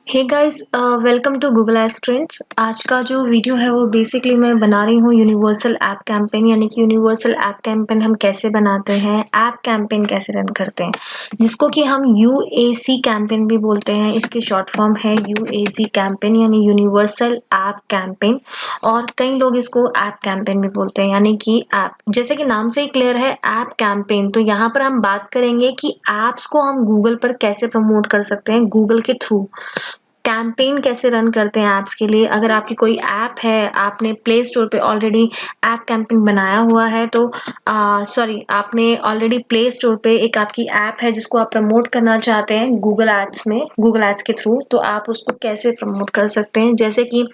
Hey guys, welcome to Google ads trends. आज का जो वीडियो है वो बेसिकली मैं बना रही हूँ यूनिवर्सल ऐप कैंपेन, यानी कि यूनिवर्सल ऐप कैंपेन हम कैसे बनाते हैं, ऐप कैंपेन कैसे रन करते हैं, जिसको कि हम यूएसी कैंपेन भी बोलते हैं। इसकी शॉर्ट फॉर्म है यूएसी कैंपेन यानी यूनिवर्सल ऐप कैंपेन, और कई लोग इसको ऐप कैंपेन भी बोलते हैं, यानी कि ऐप, जैसे कि नाम से ही क्लियर है ऐप कैंपेन। तो यहाँ पर हम बात करेंगे कि ऐप्स को हम गूगल पर कैसे प्रमोट कर सकते हैं, गूगल के थ्रू कैंपेन कैसे रन करते हैं ऐप्स के लिए। अगर आपकी कोई ऐप है, आपने प्ले स्टोर पे ऑलरेडी ऐप कैंपेन बनाया हुआ है, तो आपने ऑलरेडी प्ले स्टोर पे एक आपकी ऐप है जिसको आप प्रमोट करना चाहते हैं गूगल एड्स में, गूगल एड्स के थ्रू, तो आप उसको कैसे प्रमोट कर सकते हैं। जैसे कि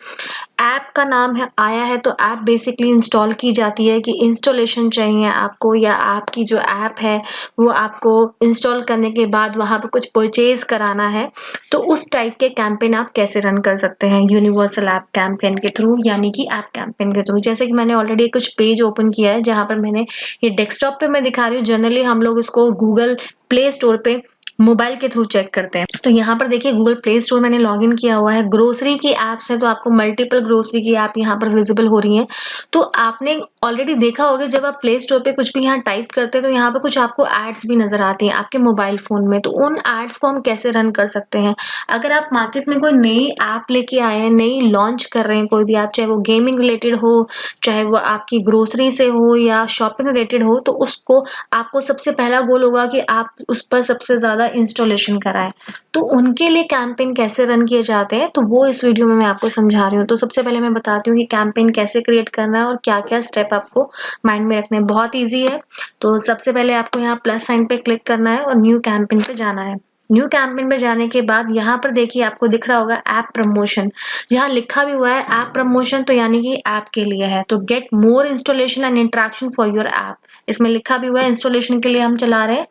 ऐप का नाम है आया है, तो ऐप बेसिकली इंस्टॉल की जाती है कि इंस्टॉलेशन चाहिए आपको, या आपकी जो ऐप है वो आपको इंस्टॉल करने के बाद वहाँ पे कुछ परचेज कराना है। तो उस टाइप के कैंपेन आप कैसे रन कर सकते हैं यूनिवर्सल ऐप कैंपेन के थ्रू, यानी कि ऐप कैंपेन के थ्रू। जैसे कि मैंने ऑलरेडी कुछ पेज ओपन किया है जहां पर मैंने ये डेस्कटॉप पे मैं दिखा रही हूँ। जनरली हम लोग इसको गूगल प्ले स्टोर पे मोबाइल के थ्रू चेक करते हैं। तो यहाँ पर देखिए गूगल प्ले स्टोर मैंने लॉगिन किया हुआ है। ग्रोसरी की एप्स है तो आपको मल्टीपल ग्रोसरी की ऐप यहाँ पर विजिबल हो रही है। तो आपने ऑलरेडी देखा होगा जब आप प्ले स्टोर पे कुछ भी यहाँ टाइप करते हैं तो यहाँ पर कुछ आपको एड्स भी नजर आती हैं आपके मोबाइल फोन में। तो उन एड्स को हम कैसे रन कर सकते हैं। अगर आप मार्केट में कोई नई ऐप लेके आए हैं, नई लॉन्च कर रहे हैं कोई भी ऐप, चाहे वो गेमिंग रिलेटेड हो, चाहे वो आपकी ग्रोसरी से हो या शॉपिंग रिलेटेड हो, तो उसको आपको सबसे पहला गोल होगा कि आप उस पर सबसे ज्यादा इंस्टॉलेशन कराएं। तो उनके लिए कैंपेन कैसे रन किए जाते हैं तो वो इस वीडियो में मैं आपको समझा रही हूँ। तो सबसे पहले मैं बताती हूँ कि कैंपेन कैसे क्रिएट करना है और क्या क्या स्टेप आपको माइंड में रखने हैं। बहुत ईजी है। तो सबसे पहले आपको यहाँ प्लस साइन पे क्लिक करना है और न्यू कैंपेन पे जाना है। न्यू कैंपेन पे जाने के बाद यहाँ पर देखिए आपको दिख रहा होगा ऐप प्रमोशन, जहाँ लिखा भी हुआ है ऐप प्रमोशन, तो यानी कि ऐप के लिए है। तो get more installation and interaction for your app, इसमें लिखा भी हुआ है इंस्टॉलेशन के लिए हम चला रहे हैं।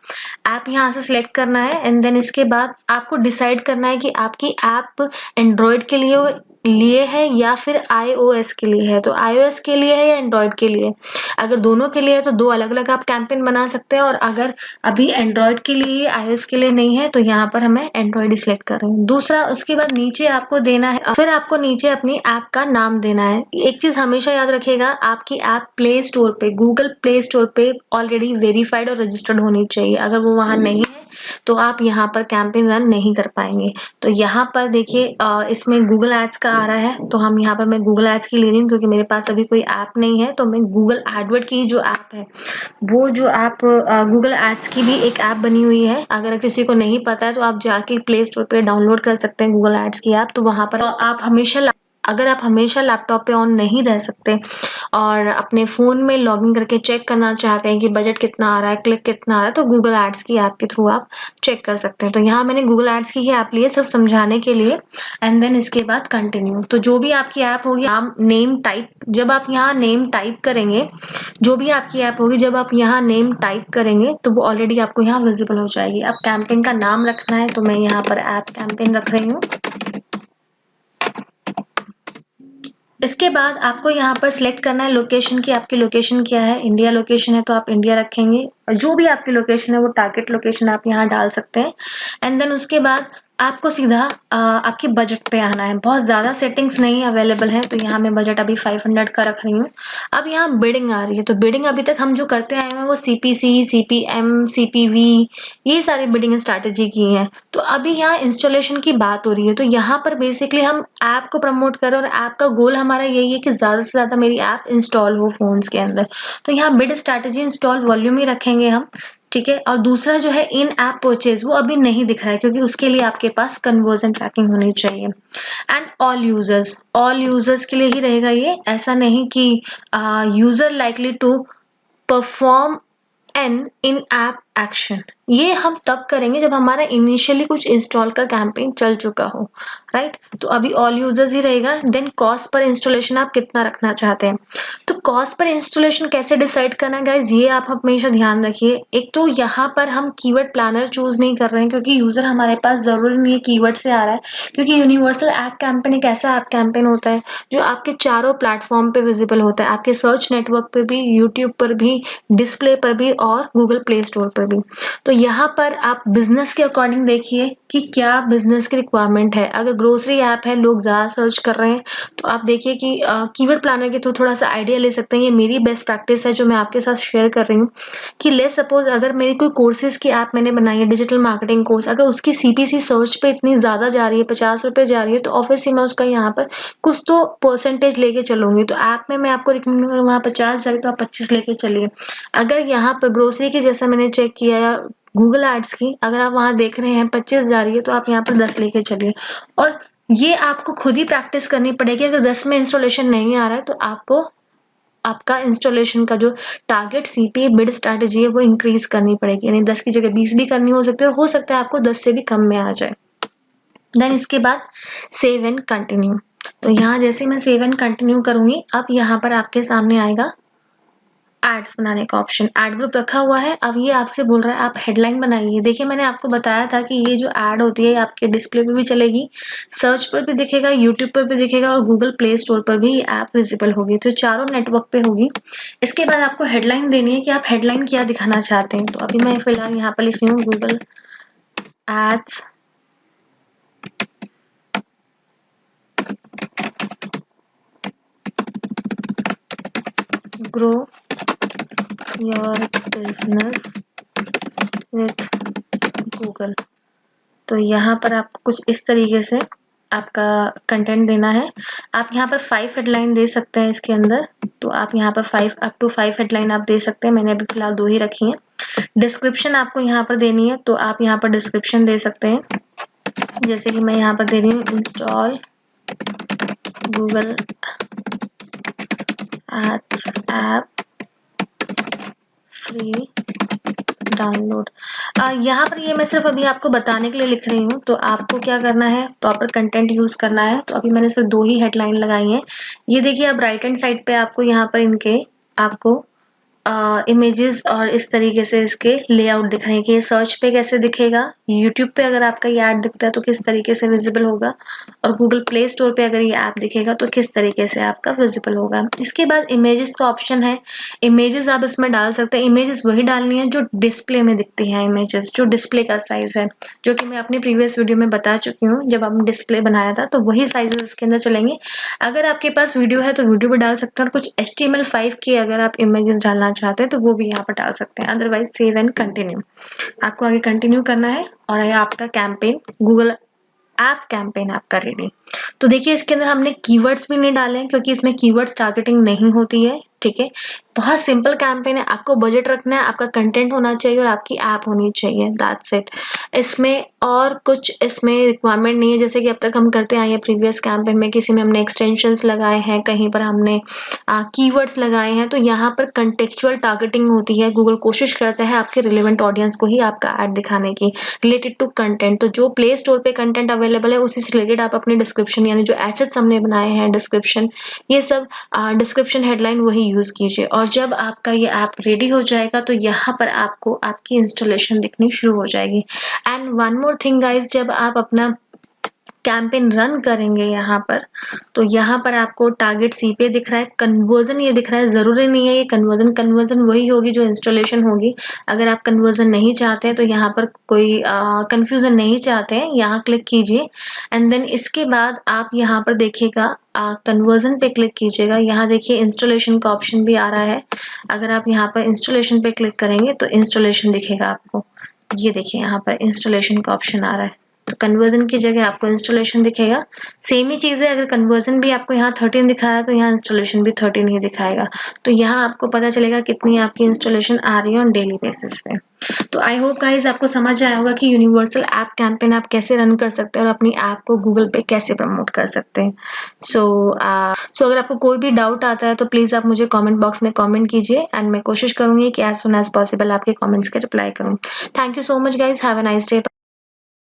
ऐप यहाँ से सिलेक्ट करना है एंड देन इसके बाद आपको डिसाइड करना है कि आपकी ऐप एंड्रॉयड के लिए है या फिर iOS के लिए है। तो iOS के लिए है या एंड्रॉयड के लिए। अगर दोनों के लिए है तो दो अलग अलग आप कैंपेन बना सकते हैं, और अगर अभी एंड्रॉयड के लिए iOS के लिए नहीं है तो यहाँ पर हमें एंड्रॉयड ही सिलेक्ट कर रहे हैं। दूसरा, उसके बाद नीचे आपको देना है, फिर आपको नीचे अपनी ऐप का नाम देना है। एक चीज हमेशा याद रखिएगा, आपकी ऐप प्ले स्टोर पे, गूगल प्ले स्टोर पे ऑलरेडी वेरीफाइड और रजिस्टर्ड होनी चाहिए। अगर वो वहां नहीं है तो आप यहाँ पर कैंपेन रन नहीं कर पाएंगे। तो यहाँ पर देखिए इसमें गूगल एड्स का आ रहा है, तो हम यहाँ पर मैं गूगल एड्स की ले रही हूँ क्योंकि मेरे पास अभी कोई ऐप नहीं है। तो मैं गूगल एडवर्ड की जो ऐप है, वो जो ऐप गूगल एड्स की भी एक ऐप बनी हुई है। अगर किसी को नहीं पता है तो आप जाके प्ले स्टोर पे डाउनलोड कर सकते हैं गूगल एड्स की ऐप। तो वहां पर आप हमेशा, अगर आप हमेशा लैपटॉप पे ऑन नहीं रह सकते और अपने फोन में लॉगिन करके चेक करना चाहते हैं कि बजट कितना आ रहा है, क्लिक कितना आ रहा है, तो गूगल एड्स की ऐप के थ्रू आप चेक कर सकते हैं। तो यहाँ मैंने गूगल एड्स की ही ऐप ली है सिर्फ समझाने के लिए, एंड देन इसके बाद कंटिन्यू। तो जो भी आपकी ऐप होगी, आप नेम टाइप, जब आप यहाँ नेम टाइप करेंगे, जो भी आपकी ऐप होगी जब आप यहाँ नेम टाइप करेंगे तो वो ऑलरेडी आपको यहाँ विजिबल हो जाएगी। अब कैंपेन का नाम रखना है, तो मैं यहाँ पर ऐप कैंपेन रख रही हूँ। इसके बाद आपको यहाँ पर सिलेक्ट करना है लोकेशन की, आपकी लोकेशन क्या है। इंडिया लोकेशन है तो आप इंडिया रखेंगे, और जो भी आपकी लोकेशन है वो टारगेट लोकेशन आप यहाँ डाल सकते हैं। एंड देन उसके बाद आपको सीधा आपके बजट पे आना है। बहुत ज़्यादा सेटिंग्स नहीं अवेलेबल है, तो यहाँ मैं बजट अभी 500 का रख रही हूँ। अब यहाँ बिडिंग आ रही है, तो बिडिंग अभी तक हम जो करते आए हैं वो CPC, CPM, CPV, ये सारी बिडिंग स्ट्रैटेजी की है। तो अभी यहाँ इंस्टॉलेशन की बात हो रही है, तो यहाँ पर बेसिकली हम ऐप को प्रमोट करें, और ऐप का गोल हमारा यही है कि ज़्यादा से ज़्यादा मेरी ऐप इंस्टॉल हो फोन्स के अंदर। तो यहाँ बिड स्ट्रैटेजी इंस्टॉल वॉल्यूम ही रखेंगे हम, ठीक है। और दूसरा जो है इन ऐप परचेज, वो अभी नहीं दिख रहा है क्योंकि उसके लिए आपके पास कन्वर्जन ट्रैकिंग होनी चाहिए। एंड ऑल यूजर्स के लिए ही रहेगा ये, ऐसा नहीं कि user likely to perform an in app action. ये हम तब करेंगे जब हमारा इनिशियली कुछ इंस्टॉल का कैंपेन चल चुका हो, राइट। तो अभी ऑल यूजर्स ही रहेगा। देन कॉस्ट पर इंस्टॉलेशन आप कितना रखना चाहते हैं। तो कॉस्ट पर इंस्टॉलेशन कैसे डिसाइड करना है गाइज, ये आप हमेशा ध्यान रखिए। एक तो यहाँ पर हम कीवर्ड प्लानर चूज नहीं कर रहे हैं क्योंकि यूजर हमारे पास जरूरी नहीं है कीवर्ड से आ रहा है, क्योंकि यूनिवर्सल ऐप कैंपेन एक ऐसा ऐप कैंपेन होता है जो आपके चारों प्लेटफॉर्म पे विजिबल होता है, आपके सर्च नेटवर्क पे भी, यूट्यूब पर भी, डिस्प्ले पर भी और गूगल प्ले स्टोर पर पर भी। तो यहाँ पर आप बिजनेस के अकॉर्डिंग देखिए कि क्या बिजनेस की रिक्वायरमेंट है। अगर ग्रोसरी ऐप है, लोग ज़्यादा सर्च कर रहे हैं, तो आप देखिए कि कीवर्ड प्लानर के थ्रू थोड़ा सा आइडिया ले सकते हैं। ये मेरी बेस्ट प्रैक्टिस है जो मैं आपके साथ शेयर कर रही हूँ कि लेट्स सपोज अगर मेरी कोई कोर्सेज की ऐप मैंने बनाई है, डिजिटल मार्केटिंग कोर्स, अगर उसकी CPC सर्च पे इतनी ज़्यादा जा रही है, 50 रुपये जा रही है, तो ऑब्वियसली मैं उसका यहाँ पर कुछ तो परसेंटेज लेके चलूंगी। तो ऐप में मैं आपको रिकमेंड करूँगा वहाँ 50 जा रही तो आप 25 लेके चलिए। अगर यहाँ पर ग्रोसरी की जैसा मैंने चेक किया या गूगल एड्स की, अगर आप वहाँ देख रहे हैं 25 जा रही है तो आप यहाँ पर 10 लेके चलिए। और ये आपको खुद ही प्रैक्टिस करनी पड़ेगी। अगर 10 में इंस्टॉलेशन नहीं आ रहा है तो आपको आपका इंस्टॉलेशन का जो टारगेट CPA बिड स्ट्रैटेजी है वो इंक्रीज करनी पड़ेगी, यानी 10 की जगह 20 भी करनी हो सकती है, और हो सकता है आपको 10 से भी कम में आ जाए। देन इसके बाद सेव एंड कंटिन्यू। तो यहाँ जैसे मैं सेव एंड कंटिन्यू करूंगी, अब यहाँ पर आपके सामने आएगा एड्स बनाने का ऑप्शन। एड ग्रुप रखा हुआ है। अब ये आपसे बोल रहा है आप हेडलाइन बनाइए। देखिए मैंने आपको बताया था कि ये जो एड होती है आपके डिस्प्ले पे भी चलेगी, सर्च पर भी दिखेगा, यूट्यूब पर भी दिखेगा, और गूगल प्ले स्टोर पर भी ये ऐप विजिबल होगी। तो चारों नेटवर्क पे होगी। इसके बाद आपको हेडलाइन देनी है कि आप हेडलाइन क्या दिखाना चाहते हैं। तो अभी मैं फिलहाल यहाँ पर लिख रही हूँ Google ads grow your business with Google. तो यहाँ पर आपको कुछ इस तरीके से आपका कंटेंट देना है। आप यहाँ पर 5 हेडलाइन दे सकते हैं इसके अंदर। तो आप यहाँ पर 5 अप टू 5 हेडलाइन आप दे सकते हैं। मैंने अभी फिलहाल 2 ही रखी हैं। डिस्क्रिप्शन आपको यहाँ पर देनी है, तो आप यहाँ पर डिस्क्रिप्शन दे सकते हैं। जैसे कि मैं यहाँ पर दे रही हूँ install Google ads app free download. यहाँ पर ये मैं सिर्फ अभी आपको बताने के लिए लिख रही हूँ। तो आपको क्या करना है, प्रॉपर कंटेंट यूज करना है। तो अभी मैंने सिर्फ 2 ही हेडलाइन लगाई हैं। ये देखिए अब राइट हैंड साइड पे आपको यहाँ पर इनके आपको इमेजेस और इस तरीके से इसके लेआउट दिख रहे हैं कि ये सर्च पे कैसे दिखेगा, यूट्यूब पे अगर आपका ये ऐड दिखता है तो किस तरीके से विजिबल होगा, और गूगल प्ले स्टोर पे अगर ये ऐप दिखेगा तो किस तरीके से आपका विजिबल होगा। इसके बाद इमेजेस का ऑप्शन है। इमेजेस आप इसमें डाल सकते हैं। इमेजेस वही डालनी है जो डिस्प्ले में दिखती है, इमेजेस जो डिस्प्ले का साइज है, जो कि मैं अपनी प्रीवियस वीडियो में बता चुकी हूँ। जब हमने डिस्प्ले बनाया था तो वही साइजेस इसके अंदर चलेंगे। अगर आपके पास वीडियो है तो वीडियो भी डाल सकते हैं, और कुछ HTML5 की अगर आप इमेजेस डालना चाहते हैं तो वो भी यहाँ पर डाल सकते हैं। अदरवाइज सेव एंड कंटिन्यू, आपको आगे कंटिन्यू करना है और ये आपका कैंपेन गूगल ऐप कैंपेन आपका रेडी। तो देखिए इसके अंदर हमने कीवर्ड्स भी नहीं डाले हैं क्योंकि इसमें कीवर्ड्स टारगेटिंग नहीं होती है। ठीक है, बहुत सिंपल कैंपेन है। आपको बजट रखना है, आपका कंटेंट होना चाहिए और आपकी ऐप होनी चाहिए, दैट्स इट। इसमें और कुछ इसमें रिक्वायरमेंट नहीं है। जैसे कि अब तक हम करते आए हैं प्रीवियस कैंपेन में, किसी में हमने एक्सटेंशंस लगाए हैं, कहीं पर हमने कीवर्ड्स लगाए हैं। तो यहाँ पर कंटेक्चुअल टारगेटिंग होती है। गूगल कोशिश करता है आपके रिलेवेंट ऑडियंस को ही आपका ऐड दिखाने की, रिलेटेड टू कंटेंट। तो जो प्ले स्टोर पे कंटेंट अवेलेबल है उसी से रिलेटेड आप अपने डिस्क्रिप्शन, यानी जो एसेट्स हमने बनाए हैं, डिस्क्रिप्शन, ये सब डिस्क्रिप्शन हेडलाइन वही यूज कीजिए। और जब आपका ये ऐप रेडी हो जाएगा तो यहाँ पर आपको आपकी इंस्टॉलेशन दिखनी शुरू हो जाएगी। And one more thing guys, जब आप अपना कैंपेन रन करेंगे यहाँ पर, तो यहाँ पर आपको टारगेट CPA दिख रहा है, कन्वर्जन ये दिख रहा है। जरूरी नहीं है ये कन्वर्जन वही होगी जो इंस्टॉलेशन होगी। अगर आप कन्वर्जन नहीं चाहते हैं तो यहाँ पर कोई कंफ्यूजन नहीं चाहते हैं, यहाँ क्लिक कीजिए। एंड देन इसके बाद आप यहाँ पर देखिएगा कन्वर्जन पे क्लिक कीजिएगा। यहाँ देखिए इंस्टॉलेशन का ऑप्शन भी आ रहा है। अगर आप यहाँ पर इंस्टॉलेशन पे क्लिक करेंगे तो इंस्टॉलेशन दिखेगा आपको। ये देखिए यहाँ पर इंस्टॉलेशन का ऑप्शन आ रहा है। तो कन्वर्जन की जगह आपको इंस्टॉलेशन दिखेगा। सेम ही चीज़ है, अगर कन्वर्जन भी आपको यहाँ 13 दिखा रहा है तो यहाँ इंस्टॉलेशन भी 13 ही दिखाएगा। तो यहाँ आपको पता चलेगा कितनी आपकी इंस्टॉलेशन आ रही है ऑन डेली बेसिस पे। तो आई होप गाइज आपको समझ आया होगा कि यूनिवर्सल ऐप कैंपेन आप कैसे रन कर सकते हैं और अपनी ऐप को गूगल पे कैसे प्रमोट कर सकते हैं। सो अगर आपको कोई भी डाउट आता है तो प्लीज़ आप मुझे कमेंट बॉक्स में कमेंट कीजिए एंड मैं कोशिश करूँगी कि एज सुन एज पॉसिबल आपके कमेंट्स के रिप्लाई करूँ। Thank you so much guys, have a nice day.